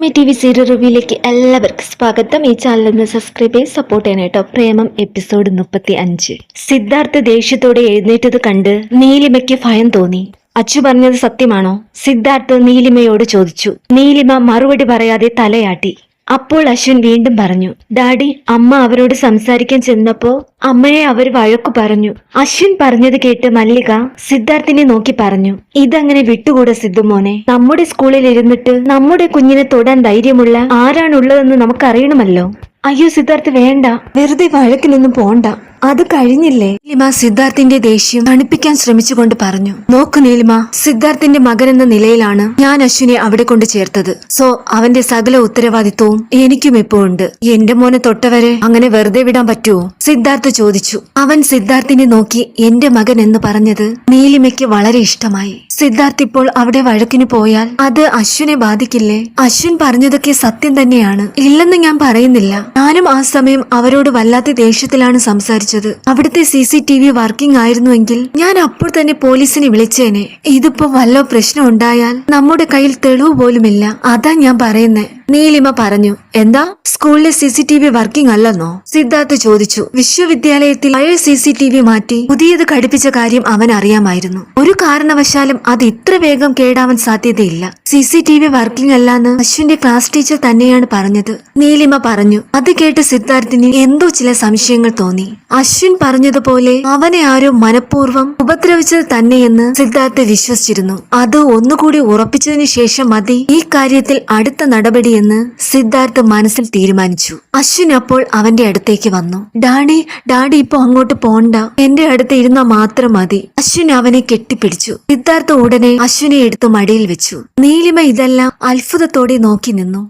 TV serial റിവ്യൂയിലേക്ക് എല്ലാവർക്കും സ്വാഗതം. ഈ ചാനൽ ഒന്ന് സബ്സ്ക്രൈബ് ചെയ്ത് സപ്പോർട്ട് ചെയ്യണം കേട്ടോ. പ്രേമം എപ്പിസോഡ് 35. സിദ്ധാർത്ഥ് ദേഷ്യത്തോടെ എഴുന്നേറ്റത് കണ്ട് നീലിമയ്ക്ക് ഭയം തോന്നി. അച്ചു പറഞ്ഞത് സത്യമാണോ? സിദ്ധാർത്ഥ് നീലിമയോട് ചോദിച്ചു. നീലിമ മറുപടി പറയാതെ തലയാട്ടി. അപ്പോൾ അശ്വിൻ വീണ്ടും പറഞ്ഞു, ഡാഡി, അമ്മ അവരോട് സംസാരിക്കാൻ ചെന്നപ്പോ അമ്മയെ അവർ വഴക്കു പറഞ്ഞു. അശ്വിൻ പറഞ്ഞത് കേട്ട് മല്ലിക സിദ്ധാർത്ഥിനെ നോക്കി പറഞ്ഞു, ഇതങ്ങനെ വിട്ടുകൂടാ സിദ്ധുമോനെ. നമ്മുടെ സ്കൂളിൽ ഇരുന്നിട്ട് നമ്മുടെ കുഞ്ഞിനെ തൊടാൻ ധൈര്യമുള്ള ആരാണുള്ളതെന്ന് നമുക്കറിയണമല്ലോ. അയ്യോ സിദ്ധാർത്ഥ്, വേണ്ട, വെറുതെ വഴക്കിനൊന്നും പോണ്ട, അത് കഴിഞ്ഞില്ലേ. നീലിമ സിദ്ധാർത്ഥിന്റെ ദേഷ്യം തണുപ്പിക്കാൻ ശ്രമിച്ചുകൊണ്ട് പറഞ്ഞു, നോക്കു നീലിമ, സിദ്ധാർത്ഥിന്റെ മകൻ എന്ന നിലയിലാണ് ഞാൻ അശ്വിനെ അവിടെ കൊണ്ട് ചേർത്തത്. സോ അവന്റെ സകല ഉത്തരവാദിത്വവും എനിക്കും ഇപ്പോൾ ഉണ്ട്. എന്റെ മോനെ തൊട്ടവരെ അങ്ങനെ വെറുതെ വിടാൻ പറ്റുമോ? സിദ്ധാർത്ഥ് ചോദിച്ചു. അവൻ സിദ്ധാർത്ഥിനെ നോക്കി എന്റെ മകൻ എന്ന് പറഞ്ഞത് നീലിമയ്ക്ക് വളരെ ഇഷ്ടമായി. സിദ്ധാർത്ഥ് ഇപ്പോൾ അവിടെ വഴക്കിന് പോയാൽ അത് അശ്വിനെ ബാധിക്കില്ലേ? അശ്വിൻ പറഞ്ഞതൊക്കെ സത്യം തന്നെയാണ്, ഇല്ലെന്ന് ഞാൻ പറയുന്നില്ല. ഞാനും ആ സമയം അവരോട് വല്ലാത്ത ദേഷ്യത്തിലാണ് സംസാരിച്ചത്. അവിടുത്തെ CCTV വർക്കിംഗ് ആയിരുന്നുവെങ്കിൽ ഞാൻ അപ്പോൾ തന്നെ പോലീസിനെ വിളിച്ചേനെ. ഇതിപ്പോ വല്ല പ്രശ്നം ഉണ്ടായാൽ നമ്മുടെ കയ്യിൽ തെളിവ് പോലുമില്ല. അതാ ഞാൻ പറയുന്നേ. നീലിമ പറഞ്ഞു. എന്താ, സ്കൂളിലെ CCTV വർക്കിംഗ് അല്ലെന്നോ? സിദ്ധാർത്ഥ് ചോദിച്ചു. വിശ്വവിദ്യാലയത്തിൽ പഴയ CCTV മാറ്റി പുതിയത് ഘടിപ്പിച്ച കാര്യം അവൻ അറിയാമായിരുന്നു. ഒരു കാരണവശാലും അത് ഇത്ര വേഗം കേടാവാൻ സാധ്യതയില്ല. CCTV വർക്കിംഗ് അല്ലാന്ന് അശ്വിന്റെ ക്ലാസ് ടീച്ചർ തന്നെയാണ് പറഞ്ഞത്. നീലിമ പറഞ്ഞു. അത് കേട്ട് സിദ്ധാർത്ഥിന് എന്തോ ചില സംശയങ്ങൾ തോന്നി. അശ്വിൻ പറഞ്ഞതുപോലെ അവനെ ആരോ മനഃപൂർവ്വം ഉപദ്രവിച്ചത് തന്നെയെന്ന് സിദ്ധാർത്ഥ് വിശ്വസിച്ചിരുന്നു. അത് ഒന്നുകൂടി ഉറപ്പിച്ചതിനു ശേഷം മതി ഈ കാര്യത്തിൽ അടുത്ത നടപടിയെന്ന് സിദ്ധാർത്ഥ് മനസ്സിൽ തീരുമാനിച്ചു. അശ്വിൻ അപ്പോൾ അവന്റെ അടുത്തേക്ക് വന്നു. ഡാഡി ഇപ്പൊ അങ്ങോട്ട് പോണ്ട, എന്റെ അടുത്ത് ഇരുന്നാ മാത്രം മതി. അശ്വിൻ അവനെ കെട്ടിപ്പിടിച്ചു. സിദ്ധാർത്ഥ് ഉടനെ അശ്വിനെ എടുത്തു മടിയിൽ വെച്ചു. നീലിമ ഇതെല്ലാം അത്ഭുതത്തോടെ നോക്കി നിന്നു.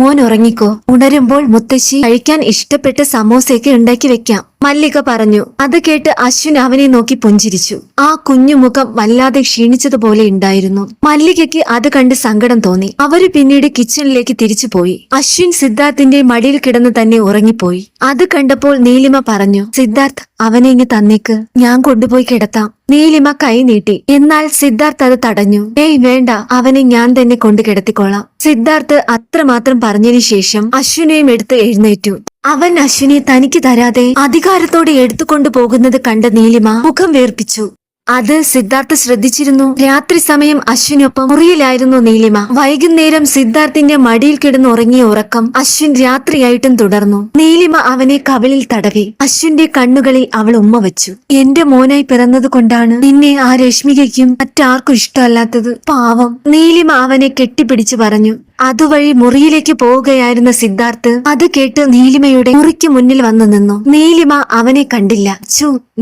മോൻ ഉറങ്ങിക്കോ, ഉണരുമ്പോൾ മുത്തശ്ശി കഴിക്കാൻ ഇഷ്ടപ്പെട്ട സമോസയൊക്കെ ഉണ്ടാക്കി വെക്കാം, മല്ലിക പറഞ്ഞു. അത് കേട്ട് അശ്വിൻ അവനെ നോക്കി പുഞ്ചിരിച്ചു. ആ കുഞ്ഞു മുഖം വല്ലാതെ ക്ഷീണിച്ചതുപോലെ ഉണ്ടായിരുന്നു. മല്ലികയ്ക്ക് അത് കണ്ട് സങ്കടം തോന്നി. അവര് പിന്നീട് കിച്ചണിലേക്ക് തിരിച്ചു പോയി. അശ്വിൻ സിദ്ധാർത്ഥിന്റെ മടിയിൽ കിടന്ന് തന്നെ ഉറങ്ങിപ്പോയി. അത് കണ്ടപ്പോൾ നീലിമ പറഞ്ഞു, സിദ്ധാർത്ഥ്, അവനെ ഇങ്ങ് തന്നേക്ക്, ഞാൻ കൊണ്ടുപോയി കിടത്താം. നീലിമ കൈ നീട്ടി. എന്നാൽ സിദ്ധാർത്ഥ് അത് തടഞ്ഞു. ഏയ് വേണ്ട, അവനെ ഞാൻ തന്നെ കൊണ്ടു കിടത്തിക്കോളാം. സിദ്ധാർത്ഥ് അത്രമാത്രം പറഞ്ഞതിനു ശേഷം അശ്വിനെയും എടുത്ത് എഴുന്നേറ്റു. അവൻ അശ്വിനെ തനിക്ക് തരാതെ അധികാരത്തോടെ എടുത്തുകൊണ്ടു പോകുന്നത് കണ്ട നീലിമ മുഖം വീർപ്പിച്ചു. അത് സിദ്ധാർത്ഥ് ശ്രദ്ധിച്ചിരുന്നു. രാത്രി സമയം അശ്വിനൊപ്പം മുറിയിലായിരുന്നു നീലിമ. വൈകുന്നേരം സിദ്ധാർത്ഥിന്റെ മടിയിൽ കിടന്ന് ഉറങ്ങിയ ഉറക്കം അശ്വിൻ രാത്രിയായിട്ടും തുടർന്നു. നീലിമ അവനെ കവിളിൽ തടവി. അശ്വിന്റെ കണ്ണുകളിൽ അവൾ ഉമ്മ വെച്ചു. എന്റെ മോനായി പിറന്നത് കൊണ്ടാണ് നിന്നെ ആ രശ്മികയ്ക്കും മറ്റാർക്കും ഇഷ്ടമല്ലാത്തത്, പാവം. നീലിമ അവനെ കെട്ടിപ്പിടിച്ചു പറഞ്ഞു. അതുവഴി മുറിയിലേക്ക് പോവുകയായിരുന്ന സിദ്ധാർത്ഥ് അത് കേട്ട് നീലിമയുടെ മുറിക്ക് മുന്നിൽ വന്നു നിന്നു. നീലിമ അവനെ കണ്ടില്ല.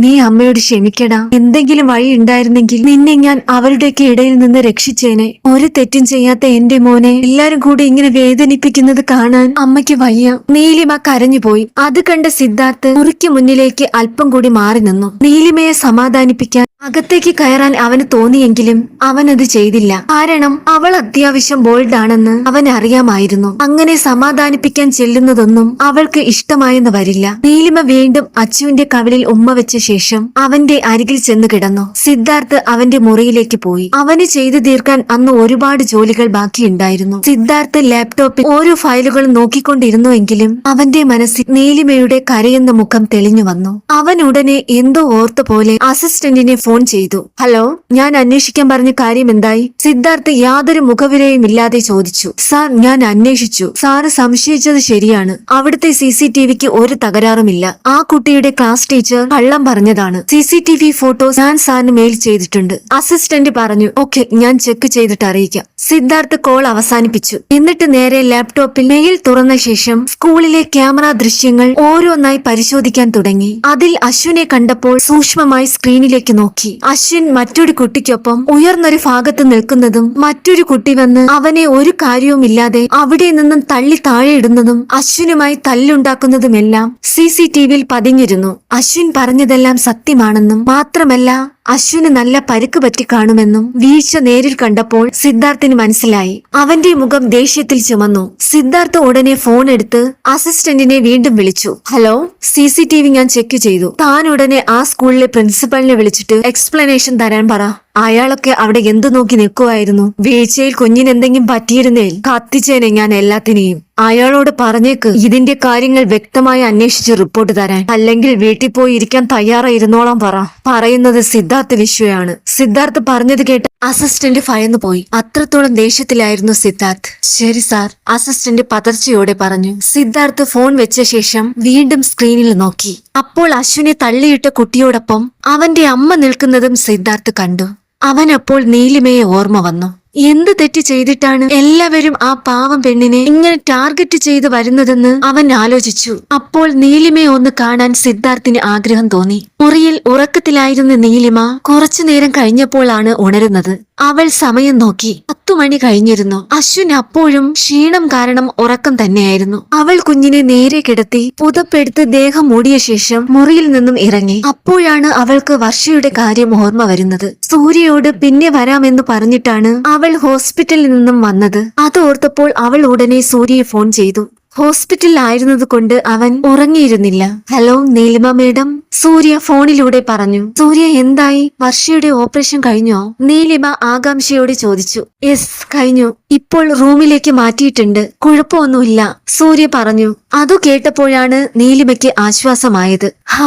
നീ അമ്മയോട് ക്ഷമിക്കടാ, എന്തെങ്കിലും വഴി ഉണ്ടായിരുന്നെങ്കിൽ നിന്നെ ഞാൻ അവരുടെയൊക്കെ ഇടയിൽ നിന്ന് രക്ഷിച്ചേനെ. ഒരു തെറ്റും ചെയ്യാത്ത എന്റെ മോനെ എല്ലാരും കൂടി ഇങ്ങനെ വേദനിപ്പിക്കുന്നത് കാണാൻ അമ്മയ്ക്ക് വയ്യ. നീലിമ കരഞ്ഞുപോയി. അത് കണ്ട സിദ്ധാർത്ഥ് മുറിക്ക് മുന്നിലേക്ക് അല്പം കൂടി മാറി നിന്നു. നീലിമയെ സമാധാനിപ്പിക്കാൻ അകത്തേക്ക് കയറാൻ അവന് തോന്നിയെങ്കിലും അവനത് ചെയ്തില്ല. കാരണം അവൾ അത്യാവശ്യം ബോൾഡ് ആണെന്ന് അവൻ അറിയാമായിരുന്നു. അങ്ങനെ സമാധാനിപ്പിക്കാൻ ചെല്ലുന്നതൊന്നും അവൾക്ക് ഇഷ്ടമായെന്ന് വരില്ല. നീലിമ വീണ്ടും അച്ചുവിന്റെ കവിളിൽ ഉമ്മ വെച്ച ശേഷം അവന്റെ അരികിൽ ചെന്ന് കിടന്നു. സിദ്ധാർത്ഥ് അവന്റെ മുറിയിലേക്ക് പോയി. അവന് ചെയ്തു തീർക്കാൻ അന്ന് ഒരുപാട് ജോലികൾ ബാക്കിയുണ്ടായിരുന്നു. സിദ്ധാർത്ഥ് ലാപ്ടോപ്പിൽ ഓരോ ഫയലുകളും നോക്കിക്കൊണ്ടിരുന്നുവെങ്കിലും അവന്റെ മനസ്സിൽ നീലിമയുടെ കരയുന്ന മുഖം തെളിഞ്ഞു വന്നു. അവൻ ഉടനെ എന്തോ ഓർത്ത പോലെ അസിസ്റ്റന്റിനെ ഫോൺ ചെയ്തു. ഹലോ, ഞാൻ അന്വേഷിക്കാൻ പറഞ്ഞ കാര്യം എന്തായി? സിദ്ധാർത്ഥ് യാതൊരു മുഖവിരയും ഇല്ലാതെ ചോദിച്ചു. സാർ, ഞാൻ അന്വേഷിച്ചു. സാറ് സംശയിച്ചത് ശരിയാണ്. അവിടുത്തെ CCTVക്ക് ഒരു തകരാറുമില്ല. ആ കുട്ടിയുടെ ക്ലാസ് ടീച്ചർ കള്ളം പറഞ്ഞതാണ്. CCTV ഫോട്ടോസ് ഞാൻ സാറിന് മെയിൽ ചെയ്തിട്ടുണ്ട്. അസിസ്റ്റന്റ് പറഞ്ഞു. ഓക്കെ, ഞാൻ ചെക്ക് ചെയ്തിട്ട് അറിയിക്കാം. സിദ്ധാർത്ഥ് കോൾ അവസാനിപ്പിച്ചു. എന്നിട്ട് നേരെ ലാപ്ടോപ്പിൽ മെയിൽ തുറന്ന ശേഷം സ്കൂളിലെ ക്യാമറ ദൃശ്യങ്ങൾ ഓരോന്നായി പരിശോധിക്കാൻ തുടങ്ങി. അതിൽ അശ്വിനെ കണ്ടപ്പോൾ സൂക്ഷ്മമായി സ്ക്രീനിലേക്ക് നോക്കി. അശ്വിൻ മറ്റൊരു കുട്ടിക്കൊപ്പം ഉയർന്നൊരു ഭാഗത്ത് നിൽക്കുന്നതും മറ്റൊരു കുട്ടി വന്ന് അവനെ ഒരു കാര്യവുമില്ലാതെ അവിടെ നിന്നും തള്ളി താഴെ ഇടുന്നതും അശ്വിനുമായി തല്ലുണ്ടാക്കുന്നതുമെല്ലാം CCTVയിൽ പതിഞ്ഞിരുന്നു. അശ്വിൻ പറഞ്ഞതെല്ലാം സത്യമാണെന്നും മാത്രമല്ല അശ്വിന് നല്ല പരിക്ക് പറ്റി കാണുമെന്നും വീഴ്ച നേരിൽ കണ്ടപ്പോൾ സിദ്ധാർത്ഥിന് മനസ്സിലായി. അവന്റെ മുഖം ദേഷ്യത്തിൽ ചുമന്നു. സിദ്ധാർത്ഥ് ഉടനെ ഫോൺ എടുത്ത് അസിസ്റ്റന്റിനെ വീണ്ടും വിളിച്ചു. ഹലോ, CCTV ഞാൻ ചെക്ക് ചെയ്തു. താൻ ഉടനെ ആ സ്കൂളിലെ പ്രിൻസിപ്പലിനെ വിളിച്ചിട്ട് എക്സ്പ്ലനേഷൻ തരാൻ പറ. അയാളൊക്കെ അവിടെ എന്തു നോക്കി നിൽക്കുമായിരുന്നു. വീഴ്ചയിൽ കുഞ്ഞിന് എന്തെങ്കിലും പറ്റിയിരുന്നേൽ കത്തിച്ചേനെ ഞാൻ എല്ലാത്തിനെയും. അയാളോട് പറഞ്ഞേക്ക് ഇതിന്റെ കാര്യങ്ങൾ വ്യക്തമായി അന്വേഷിച്ച് റിപ്പോർട്ട് തരാൻ. അല്ലെങ്കിൽ വീട്ടിൽ പോയി ഇരിക്കാൻ തയ്യാറായിരുന്നോളാം പറ. പറയുന്നത് സിദ്ധാർത്ഥ് വിശ്വയാണ്. സിദ്ധാർത്ഥ് പറഞ്ഞത് കേട്ട് അസിസ്റ്റന്റ് ഭയന്നു പോയി. അത്രത്തോളം ദേഷ്യത്തിലായിരുന്നു സിദ്ധാർത്ഥ്. ശരി സാർ, അസിസ്റ്റന്റ് പതർച്ചയോടെ പറഞ്ഞു. സിദ്ധാർത്ഥ് ഫോൺ വെച്ച ശേഷം വീണ്ടും സ്ക്രീനിൽ നോക്കി. അപ്പോൾ അശ്വിനെ തള്ളിയിട്ട കുട്ടിയോടൊപ്പം അവന്റെ അമ്മ നിൽക്കുന്നതും സിദ്ധാർത്ഥ് കണ്ടു. അവനപ്പോൾ നീലിമയെ ഓർമ്മ വന്നു. എന്ത് തെറ്റ് ചെയ്തിട്ടാണ് എല്ലാവരും ആ പാവം പെണ്ണിനെ ഇങ്ങനെ ടാർഗറ്റ് ചെയ്ത് വരുന്നതെന്ന് അവൻ ആലോചിച്ചു. അപ്പോൾ നീലിമയെ ഒന്ന് കാണാൻ സിദ്ധാർത്ഥിന് ആഗ്രഹം തോന്നി. മുറിയിൽ ഉറക്കത്തിലായിരുന്ന നീലിമ കുറച്ചു നേരം കഴിഞ്ഞപ്പോഴാണ് ഉണരുന്നത്. അവൾ സമയം നോക്കി. 10 മണി കഴിഞ്ഞിരുന്നു. അശ്വിൻ അപ്പോഴും ക്ഷീണം കാരണം ഉറക്കം തന്നെയായിരുന്നു. അവൾ കുഞ്ഞിനെ നേരെ കിടത്തി പുതപ്പെടുത്ത് ദേഹം മൂടിയ ശേഷം മുറിയിൽ നിന്നും ഇറങ്ങി. അപ്പോഴാണ് അവൾക്ക് വർഷയുടെ കാര്യം ഓർമ്മ വരുന്നത്. സൂര്യയോട് പിന്നെ വരാമെന്ന് പറഞ്ഞിട്ടാണ് അവൾ ഹോസ്പിറ്റലിൽ നിന്നും വന്നത്. അത് ഓർത്തപ്പോൾ അവൾ ഉടനെ സൂര്യയെ ഫോൺ ചെയ്തു. ഹോസ്പിറ്റലിൽ ആയിരുന്നത് കൊണ്ട് അവൻ ഉറങ്ങിയിരുന്നില്ല. ഹലോ നീലിമ മേഡം, സൂര്യ ഫോണിലൂടെ പറഞ്ഞു. സൂര്യ എന്തായി? വർഷയുടെ ഓപ്പറേഷൻ കഴിഞ്ഞോ? നീലിമ ആകാംക്ഷയോടെ ചോദിച്ചു. യെസ്, കഴിഞ്ഞു. ഇപ്പോൾ റൂമിലേക്ക് മാറ്റിയിട്ടുണ്ട്. കുഴപ്പമൊന്നുമില്ല, സൂര്യ പറഞ്ഞു. അതു കേട്ടപ്പോഴാണ് നീലിമയ്ക്ക് ആശ്വാസമായത്. ഓ,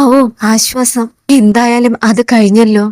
ആശ്വാസം. എന്തായാലും അത് കഴിഞ്ഞല്ലോ.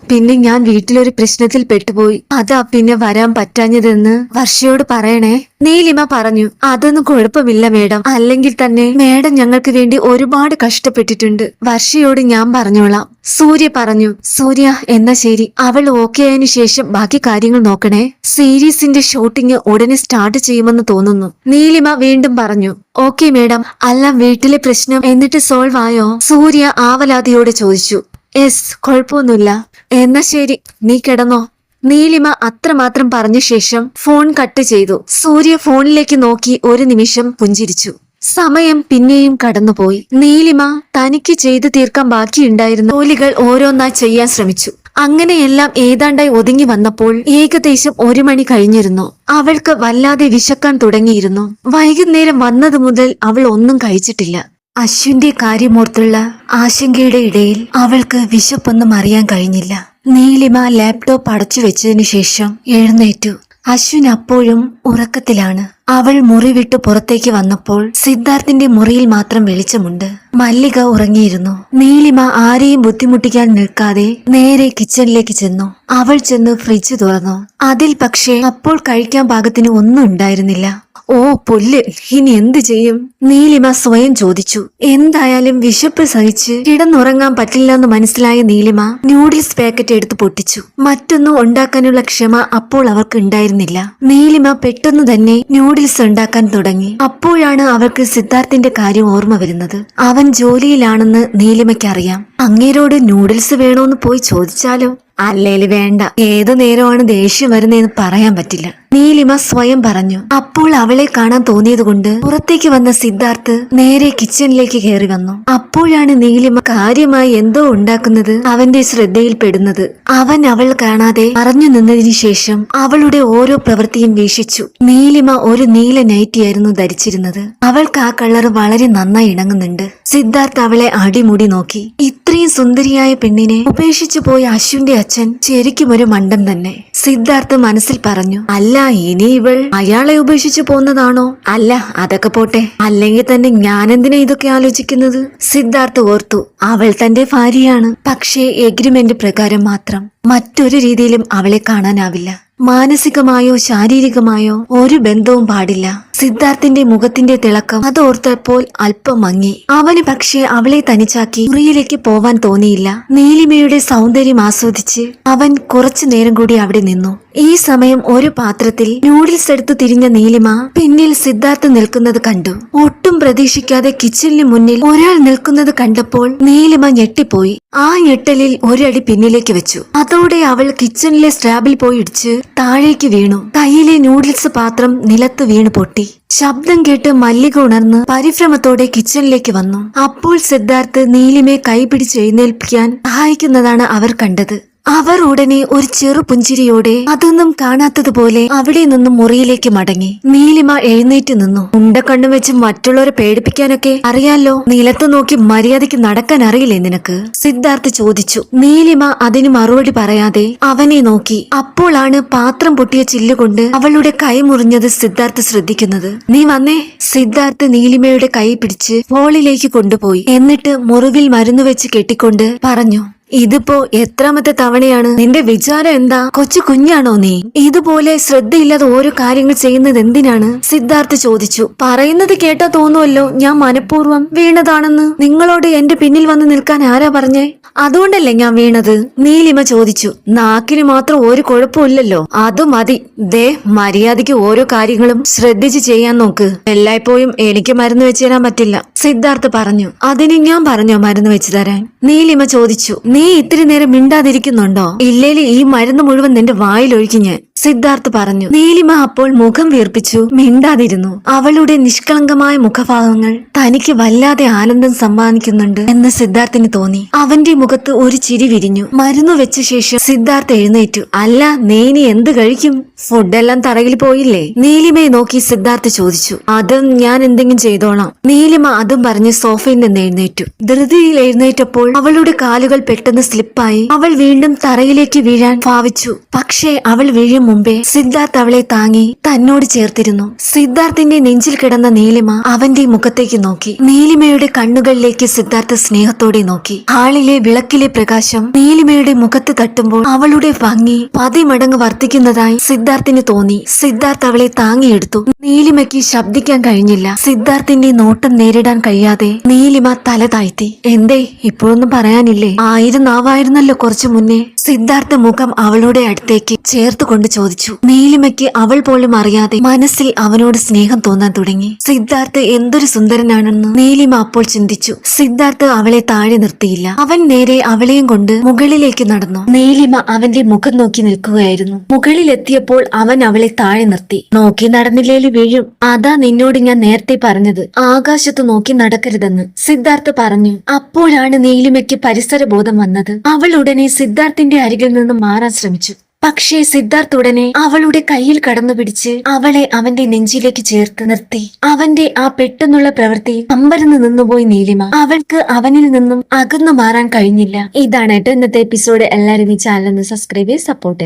പിന്നെ ഞാൻ വീട്ടിലൊരു പ്രശ്നത്തിൽ പെട്ടുപോയി. അതാ പിന്നെ വരാൻ പറ്റാഞ്ഞതെന്ന് വർഷയോട് പറയണേ. നീലിമ പറഞ്ഞു. അതൊന്നും കുഴപ്പമില്ല മേഡം. അല്ലെങ്കിൽ തന്നെ മേഡം ഞങ്ങൾക്ക് വേണ്ടി ഒരുപാട് കഷ്ടപ്പെട്ടിട്ടുണ്ട്. വർഷയോട് ഞാൻ പറഞ്ഞോളാം, സൂര്യ പറഞ്ഞു. സൂര്യ എന്നാ ശരി. അവൾ ഓക്കെ ആയതിനു ശേഷം ബാക്കി കാര്യങ്ങൾ നോക്കണേ. സീരീസിന്റെ ഷൂട്ടിംഗ് ഉടനെ സ്റ്റാർട്ട് ചെയ്യുമെന്ന് തോന്നുന്നു. നീലിമ വീണ്ടും പറഞ്ഞു. Okay madam. അല്ല, വീട്ടിലെ പ്രശ്നം എന്നിട്ട് സോൾവ് ആയോ? സൂര്യ ആവലാതിയോട് ചോദിച്ചു. യെസ്, കുഴപ്പമൊന്നുമില്ല. എന്നാ ശരി, നീ കിടന്നോ. നീലിമ അത്രമാത്രം പറഞ്ഞ ശേഷം ഫോൺ കട്ട് ചെയ്തു. സൂര്യ ഫോണിലേക്ക് നോക്കി ഒരു നിമിഷം പുഞ്ചിരിച്ചു. സമയം പിന്നെയും കടന്നുപോയി. നീലിമ തനിക്ക് ചെയ്തു തീർക്കാൻ ബാക്കിയുണ്ടായിരുന്ന ജോലികൾ ഓരോന്നായി ചെയ്യാൻ ശ്രമിച്ചു. അങ്ങനെയെല്ലാം ഏതാണ്ടായി ഒതുങ്ങി വന്നപ്പോൾ ഏകദേശം 1 മണി കഴിഞ്ഞിരുന്നു. അവൾക്ക് വല്ലാതെ വിശക്കാൻ തുടങ്ങിയിരുന്നു. വൈകുന്നേരം വന്നത് മുതൽ അവൾ ഒന്നും കഴിച്ചിട്ടില്ല. അശ്വിന്റെ കാര്യമോർത്തുള്ള ആശങ്കയുടെ ഇടയിൽ അവൾക്ക് വിശപ്പൊന്നും അറിയാൻ കഴിഞ്ഞില്ല. നീലിമ ലാപ്ടോപ്പ് അടച്ചു വെച്ചതിനു ശേഷം എഴുന്നേറ്റു. അശ്വിൻ അപ്പോഴും ഉറക്കത്തിലാണ്. അവൾ മുറി വിട്ടു പുറത്തേക്ക് വന്നപ്പോൾ സിദ്ധാർത്ഥിന്റെ മുറിയിൽ മാത്രം വെളിച്ചമുണ്ട്. മല്ലിക ഉറങ്ങിയിരുന്നു. നീലിമ ആരെയും ബുദ്ധിമുട്ടിക്കാൻ നിൽക്കാതെ നേരെ കിച്ചണിലേക്ക് ചെന്നു. അവൾ ചെന്ന് ഫ്രിഡ്ജ് തുറന്നു. അതിൽ പക്ഷേ അപ്പോൾ കഴിക്കാൻ പാകത്തിന് ഒന്നും ഉണ്ടായിരുന്നില്ല. ഓ പുല്ല്, ഇനി എന്ത് ചെയ്യും? നീലിമ സ്വയം ചോദിച്ചു. എന്തായാലും വിശപ്പ് സഹിച്ച് കിടന്നുറങ്ങാൻ പറ്റില്ലെന്ന് മനസ്സിലായ നീലിമ ന്യൂഡിൽസ് പാക്കറ്റ് എടുത്ത് പൊട്ടിച്ചു. മറ്റൊന്നും ഉണ്ടാക്കാനുള്ള ക്ഷമ അപ്പോൾ അവർക്ക് ഉണ്ടായിരുന്നില്ല. നീലിമ പെട്ടെന്ന് തന്നെ ന്യൂഡിൽസ് ഉണ്ടാക്കാൻ തുടങ്ങി. അപ്പോഴാണ് അവൾക്ക് സിദ്ധാർത്ഥിന്റെ കാര്യം ഓർമ്മ വരുന്നത്. അവൻ ജോലിയിലാണെന്ന് നീലിമയ്ക്കറിയാം. അങ്ങേരോട് ന്യൂഡിൽസ് വേണോന്ന് പോയി ചോദിച്ചാലോ? അല്ലേല് വേണ്ട. ഏതു നേരമാണ് ദേഷ്യം വരുന്നതെന്ന് പറയാൻ പറ്റില്ല, നീലിമ സ്വയം പറഞ്ഞു. അപ്പോൾ അവളെ കാണാൻ തോന്നിയതുകൊണ്ട് പുറത്തേക്ക് വന്ന സിദ്ധാർത്ഥ് നേരെ കിച്ചണിലേക്ക് കയറി വന്നു. അപ്പോഴാണ് നീലിമ കാര്യമായി എന്തോ ഉണ്ടാക്കുന്നത് അവന്റെ ശ്രദ്ധയിൽപ്പെടുന്നത്. അവൻ അവൾ കാണാതെ മറഞ്ഞു നിന്നതിനു ശേഷം അവളുടെ ഓരോ പ്രവൃത്തിയും വീക്ഷിച്ചു. നീലിമ ഒരു നീല നൈറ്റിയായിരുന്നു ധരിച്ചിരുന്നത്. അവൾക്ക് ആ കളർ വളരെ നന്നായി ഇണങ്ങുന്നുണ്ട്. സിദ്ധാർത്ഥ് അവളെ അടിമുടി നോക്കി. ഇത്രയും സുന്ദരിയായ പെണ്ണിനെ ഉപേക്ഷിച്ചു പോയ അശ്വിന്റെ അച്ഛൻ ശരിക്കും ഒരു മണ്ടൻ തന്നെ. സിദ്ധാർത്ഥ് മനസ്സിൽ പറഞ്ഞു. അല്ല, ഇനി ഇവൾ അയാളെ ഉപേക്ഷിച്ചു പോന്നതാണോ? അല്ല, അതൊക്കെ പോട്ടെ. അല്ലെങ്കിൽ തന്നെ ഞാനെന്തിനാ ഇതൊക്കെ ആലോചിക്കുന്നത്? സിദ്ധാർത്ഥ് ഓർത്തു. അവൾ തന്റെ ഭാര്യയാണ്. പക്ഷേ എഗ്രിമെന്റ് പ്രകാരം മാത്രം. മറ്റൊരു രീതിയിലും അവളെ കാണാനാവില്ല. മാനസികമായോ ശാരീരികമായോ ഒരു ബന്ധവും പാടില്ല. സിദ്ധാർത്ഥിന്റെ മുഖത്തിന്റെ തിളക്കം അതോർത്തപ്പോൾ അല്പം മങ്ങി. അവന് പക്ഷേ അവളെ തനിച്ചാക്കി മുറിയിലേക്ക് പോവാൻ തോന്നിയില്ല. നീലിമയുടെ സൗന്ദര്യം ആസ്വദിച്ച് അവൻ കുറച്ചു നേരം കൂടി അവിടെ നിന്നു. ഈ സമയം ഒരു പാത്രത്തിൽ നൂഡിൽസ് എടുത്ത് തിരിഞ്ഞ നീലിമ പിന്നിൽ സിദ്ധാർത്ഥ് നിൽക്കുന്നത് കണ്ടു. ഒട്ടും പ്രതീക്ഷിക്കാതെ കിച്ചണിന് മുന്നിൽ ഒരാൾ നിൽക്കുന്നത് കണ്ടപ്പോൾ നീലിമ ഞെട്ടിപ്പോയി. ആ ഞെട്ടലിൽ ഒരടി പിന്നിലേക്ക് വെച്ചു. അതോടെ അവൾ കിച്ചണിലെ സ്ലാബിൽ പോയി ഇടിച്ച് താഴേക്ക് വീണു. കയ്യിലെ നൂഡിൽസ് പാത്രം നിലത്ത് വീണു പൊട്ടി. ശബ്ദം കേട്ട് മല്ലിക ഉണർന്ന് പരിഭ്രമത്തോടെ കിച്ചണിലേക്ക് വന്നു. അപ്പോൾ സിദ്ധാർത്ഥ് നീലിമയെ കൈപിടിച്ച് എഴുന്നേൽപ്പിക്കാൻ സഹായിക്കുന്നതാണ് അവർ കണ്ടത്. അവർ ഉടനെ ഒരു ചെറു പുഞ്ചിരിയോടെ അതൊന്നും കാണാത്തതുപോലെ അവിടെ നിന്നും മുറിയിലേക്ക് മടങ്ങി. നീലിമ എഴുന്നേറ്റ് നിന്നു. ഉണ്ടക്കണ്ണു വെച്ച് മറ്റുള്ളവരെ പേടിപ്പിക്കാനൊക്കെ അറിയാലോ, നിലത്ത് നോക്കി മര്യാദയ്ക്ക് നടക്കാൻ അറിയില്ലേ നിനക്ക്? സിദ്ധാർത്ഥ് ചോദിച്ചു. നീലിമ അതിന് മറുപടി പറയാതെ അവനെ നോക്കി. അപ്പോഴാണ് പാത്രം പൊട്ടിയ ചില്ലുകൊണ്ട് അവളുടെ കൈ മുറിഞ്ഞത് സിദ്ധാർത്ഥ് ശ്രദ്ധിക്കുന്നത്. നീ വന്നേ. സിദ്ധാർത്ഥ് നീലിമയുടെ കൈ പിടിച്ച് ഹോളിലേക്ക് കൊണ്ടുപോയി. എന്നിട്ട് മുറിവിൽ മരുന്ന് വെച്ച് കെട്ടിക്കൊണ്ട് പറഞ്ഞു, ഇതിപ്പോ എത്രാമത്തെ തവണയാണ്? നിന്റെ വിചാരം എന്താ? കൊച്ചു കുഞ്ഞാണോ നീ? ഇതുപോലെ ശ്രദ്ധയില്ലാതെ ഓരോ കാര്യങ്ങൾ ചെയ്യുന്നത് എന്തിനാണ്? സിദ്ധാർത്ഥ് ചോദിച്ചു. പറയുന്നത് കേട്ടാ തോന്നുമല്ലോ ഞാൻ മനഃപൂർവ്വം വീണതാണെന്ന്. നിങ്ങളോട് എന്റെ പിന്നിൽ വന്ന് നിൽക്കാൻ ആരാ പറഞ്ഞേ? അതുകൊണ്ടല്ലേ ഞാൻ വീണത്? നീലിമ ചോദിച്ചു. നാക്കിന് മാത്രം ഒരു കുഴപ്പമില്ലല്ലോ, അത് മതി. ദേ, മര്യാദയ്ക്ക് ഓരോ കാര്യങ്ങളും ശ്രദ്ധിച്ച് ചെയ്യാൻ നോക്ക്. എല്ലായ്പ്പോഴും എനിക്ക് മരുന്ന് വെച്ച് തരാൻ പറ്റില്ല, സിദ്ധാർത്ഥ് പറഞ്ഞു. അതിന് ഞാൻ പറഞ്ഞോ മരുന്ന് വെച്ച് തരാൻ? നീലിമ ചോദിച്ചു. നീ ഇത്തിരി നേരം മിണ്ടാതിരിക്കുന്നുണ്ടോ? ഇല്ലേല് ഈ മരുന്ന് മുഴുവൻ നിന്റെ വായിലൊഴിക്കും ഞാൻ, സിദ്ധാർത്ഥ് പറഞ്ഞു. നീലിമ അപ്പോൾ മുഖം വീർപ്പിച്ചു മിണ്ടാതിരുന്നു. അവളുടെ നിഷ്കളങ്കമായ മുഖഭാവങ്ങൾ തനിക്ക് വല്ലാതെ ആനന്ദം സമ്മാനിക്കുന്നുണ്ട് എന്ന് സിദ്ധാർത്ഥിന് തോന്നി. അവന്റെ മുഖത്ത് ഒരു ചിരി വിരിഞ്ഞു. മരുന്ന് വെച്ച ശേഷം സിദ്ധാർത്ഥ് എഴുന്നേറ്റു. അല്ല, നീ ഇനി എന്ത് കഴിക്കും? ഫുഡെല്ലാം തറയിൽ പോയില്ലേ? നീലിമയെ നോക്കി സിദ്ധാർത്ഥ് ചോദിച്ചു. അതും ഞാൻ എന്തെങ്കിലും ചെയ്തോളാം. നീലിമ അതും പറഞ്ഞ് സോഫയിൽ നിന്ന് എഴുന്നേറ്റു. ധൃതിയിൽ എഴുന്നേറ്റപ്പോൾ അവളുടെ കാലുകൾ പെട്ടെന്ന് സ്ലിപ്പായി. അവൾ വീണ്ടും തറയിലേക്ക് വീഴാൻ ഭാവിച്ചു. പക്ഷേ അവൾ വീഴും മുമ്പേ സിദ്ധാർത്ഥ് അവളെ താങ്ങി തന്നോട് ചേർത്തിരുന്നു. സിദ്ധാർത്ഥിന്റെ നെഞ്ചിൽ കിടന്ന നീലിമ അവന്റെ മുഖത്തേക്ക് നോക്കി. നീലിമയുടെ കണ്ണുകളിലേക്ക് സിദ്ധാർത്ഥ് സ്നേഹത്തോടെ നോക്കി. ഹാളിലെ വിളക്കിലെ പ്രകാശം നീലിമയുടെ മുഖത്ത് തട്ടുമ്പോൾ അവളുടെ ഭംഗി 10 മടങ്ങ് വർദ്ധിക്കുന്നതായി സിദ്ധാർത്ഥിന് തോന്നി. സിദ്ധാർത്ഥ് അവളെ താങ്ങിയെടുത്തു. നീലിമയ്ക്ക് ശബ്ദിക്കാൻ കഴിഞ്ഞില്ല. സിദ്ധാർത്ഥിന്റെ നോട്ടം നേരിടാൻ കഴിയാതെ നീലിമ തല താഴ്ത്തി. എന്തേ, ഇപ്പോഴൊന്നും പറയാനില്ലേ? 1000 നാവായിരുന്നല്ലോ കുറച്ചു മുന്നേ. സിദ്ധാർത്ഥ മുഖം അവളുടെ അടുത്തേക്ക് ചേർത്തുകൊണ്ട് ചോദിച്ചു. നീലിമയ്ക്ക് അവൾ പോലും അറിയാതെ മനസ്സിൽ അവനോട് സ്നേഹം തോന്നാൻ തുടങ്ങി. സിദ്ധാർത്ഥ് എന്തൊരു സുന്ദരനാണെന്ന് നീലിമ അപ്പോൾ ചിന്തിച്ചു. സിദ്ധാർത്ഥ് അവളെ താഴെ നിർത്തിയില്ല. അവൻ നേരെ അവളെയും കൊണ്ട് മുകളിലേക്ക് നടന്നു. നീലിമ അവന്റെ മുഖം നോക്കി നിൽക്കുകയായിരുന്നു. മുകളിലെത്തിയപ്പോൾ അവൻ അവളെ താഴെ നിർത്തി. നോക്കി നടന്നില്ലേലും വീഴും. അതാ നിന്നോട് ഞാൻ നേരത്തെ പറഞ്ഞത്, ആകാശത്ത് നോക്കി നടക്കരുതെന്ന്, സിദ്ധാർത്ഥ് പറഞ്ഞു. അപ്പോഴാണ് നീലിമയ്ക്ക് പരിസര ബോധം വന്നത്. അവൾ ഉടനെ സിദ്ധാർത്ഥിന്റെ അരികിൽ നിന്ന് മാറാൻ ശ്രമിച്ചു. പക്ഷേ സിദ്ധാർത്ഥ് ഉടനെ അവളുടെ കയ്യിൽ കടന്നു പിടിച്ച് അവളെ അവന്റെ നെഞ്ചിലേക്ക് ചേർത്ത് നിർത്തി. അവന്റെ ആ പെട്ടെന്നുള്ള പ്രവൃത്തി അമ്പരന്ന് നിന്നുപോയി നീലിമ. അവൾക്ക് അവനിൽ നിന്നും അകന്നു മാറാൻ കഴിഞ്ഞില്ല. ഇതാണ് കേട്ടോ ഇന്നത്തെ എപ്പിസോഡ്. എല്ലാവരും ഈ ചാനൽ ഒന്ന് സബ്സ്ക്രൈബ് ചെയ്ത് സപ്പോർട്ട്